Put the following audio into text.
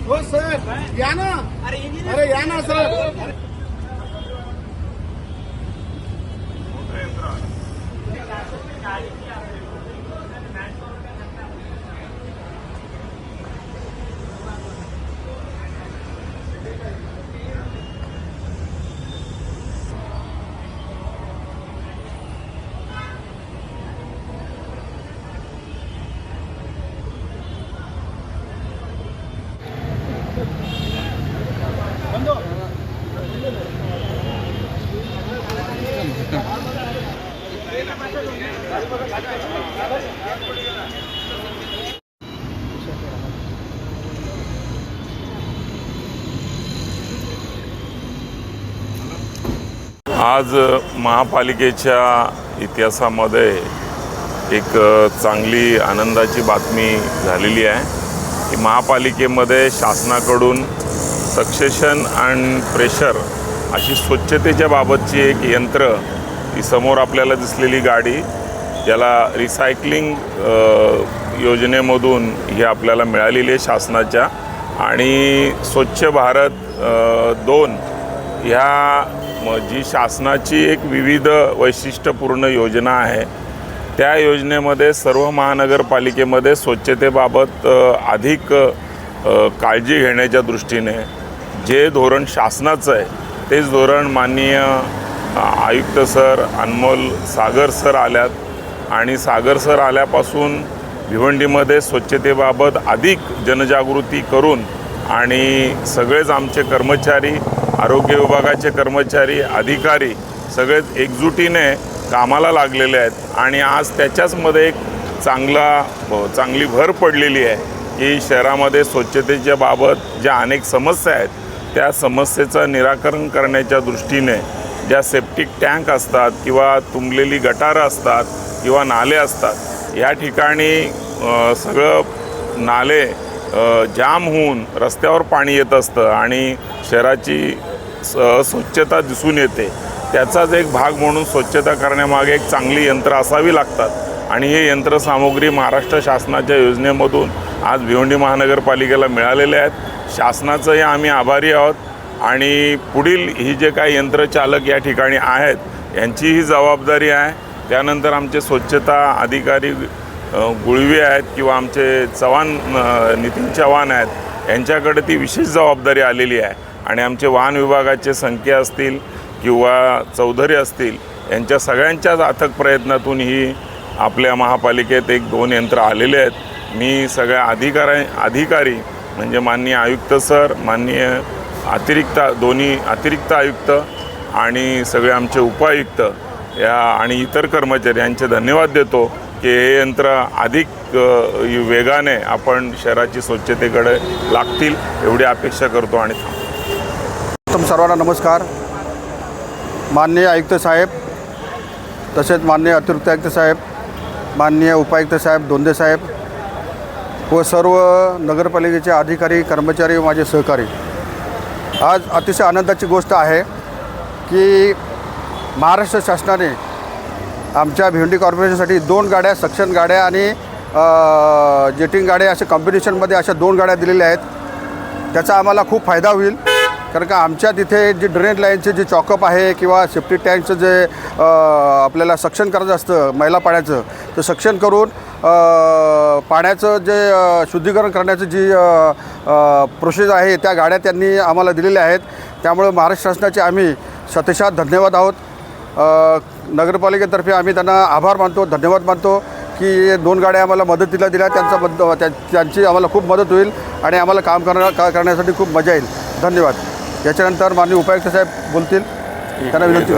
हो सर, या ना. अरे या ना सर. आज महापालिकेच्या इतिहासामध्ये एक चांगली आनंदाची बातमी झालेली आहे की महापालिकेमध्ये शासनाकडून सक्सेशन अँड प्रेशर अशी स्वच्छतेच्या बाबतची एक यंत्र, ही समोर आपल्याला दिसलेली गाडी, ज्याला रिसायकलिंग योजनेमधून ही आपल्याला मिळालेली आहे शासनाच्या, आणि स्वच्छ भारत 2 ह्या जी शासनाची एक विविध वैशिष्ट्यपूर्ण योजना आहे, त्या योजनेमध्ये सर्व महानगरपालिकेमध्ये स्वच्छतेबाबत अधिक काळजी घेण्याच्या दृष्टीने जे धोरण शासनाचं आहे तेच धोरण माननीय आयुक्त सर अनमोल सागर सर आल्यात, आणि सागर सर आल्यापासून भिवंडीमध्ये स्वच्छतेबाबत अधिक जनजागृती करून आणि सगळेच आमचे कर्मचारी, आरोग्य विभागाचे कर्मचारी, अधिकारी सगळेच एकजुटीने कामाला लागलेले आहेत. आणि आज त्याच्याचमध्ये एक चांगली भर पडलेली आहे की शहरामध्ये स्वच्छतेच्या बाबत ज्या अनेक समस्या आहेत त्या समस्येचं निराकरण करण्याच्या दृष्टीने ज्या सेप्टिक टँक असतात किंवा तुंबलेली गटारं असतात किंवा नाले असतात, या ठिकाणी सगळं नाले जाम होऊन रस्त्यावर पाणी येत असतं आणि शहराची स्वच्छता दिसून येते. त्याचाच एक भाग म्हणून स्वच्छता करण्यामागे एक चांगली यंत्र असावी लागतात, आणि हे यंत्रसामुग्री महाराष्ट्र शासनाच्या योजनेमधून आज भिवंडी महानगरपालिकेला मिळालेले आहेत. शासनाचंही आम्ही आभारी आहोत, आणि पुढील ही जे काही यंत्रचालक या ठिकाणी आहेत यांची ही जबाबदारी आहे. त्यानंतर आमचे स्वच्छता अधिकारी गुळवे आहेत किंवा आमचे चव्हाण नितीन चव्हाण आहेत, यांच्याकडे ती विशेष जबाबदारी आलेली आहे. आणि आमचे वाहन विभागाचे संख्या असतील किंवा चौधरी असतील, यांच्या सगळ्यांच्याच अथक प्रयत्नातून ही आपल्या महापालिकेत 1-2 यंत्र आलेले आहेत. मी सगळ्या अधिकारी म्हणजे माननीय आयुक्त सर, माननीय दोन्ही अतिरिक्त आयुक्त आणि सगळे आमचे उपायुक्त आणि इतर कर्मचारी यांचे धन्यवाद देतो की हे यंत्र अधिक वेगाने आपण शहराची स्वच्छतेकडे लागतील एवढी अपेक्षा करतो आणि थांबतो. सर्वांना नमस्कार. माननीय आयुक्त साहेब, तसेच माननीय अतिरिक्त आयुक्त साहेब, माननीय उपायुक्त साहेब, दोंदे साहेब व सर्व नगरपालिकेचे अधिकारी, कर्मचारी व माझे सहकारी, आज अतिशय आनंदाची गोष्ट आहे की महाराष्ट्र शासनाने आमच्या भिवंडी कॉर्पोरेशनसाठी 2 गाड्या, सक्शन गाड्या आणि जेटिंग गाड्या अशा कॉम्बिनेशनमध्ये अशा 2 गाड्या दिलेल्या आहेत. त्याचा आम्हाला खूप फायदा होईल, कारण का आमच्या तिथे जे ड्रेनेज लाईनचे जे चॉकअप आहे किंवा सेफ्टी टँकचं जे आपल्याला सक्शन करायचं असतं मैला पाण्याचं, तर सक्शन करून पाण्याचं जे शुद्धीकरण करण्याचं जी प्रोसेस आहे त्या गाड्या त्यांनी आम्हाला दिलेल्या आहेत. त्यामुळे महाराष्ट्र शासनाचे आम्ही शतशः धन्यवाद आहोत. नगरपालिकेतर्फे आम्ही त्यांना आभार मानतो, धन्यवाद मानतो की 2 गाड्या आम्हाला मदतीला दिल्या. त्यांची आम्हाला खूप मदत होईल आणि आम्हाला काम करण्यासाठी खूप मजा येईल. धन्यवाद. याच्यानंतर माननीय उपायुक्त साहेब बोलतील, त्यांना विनंती.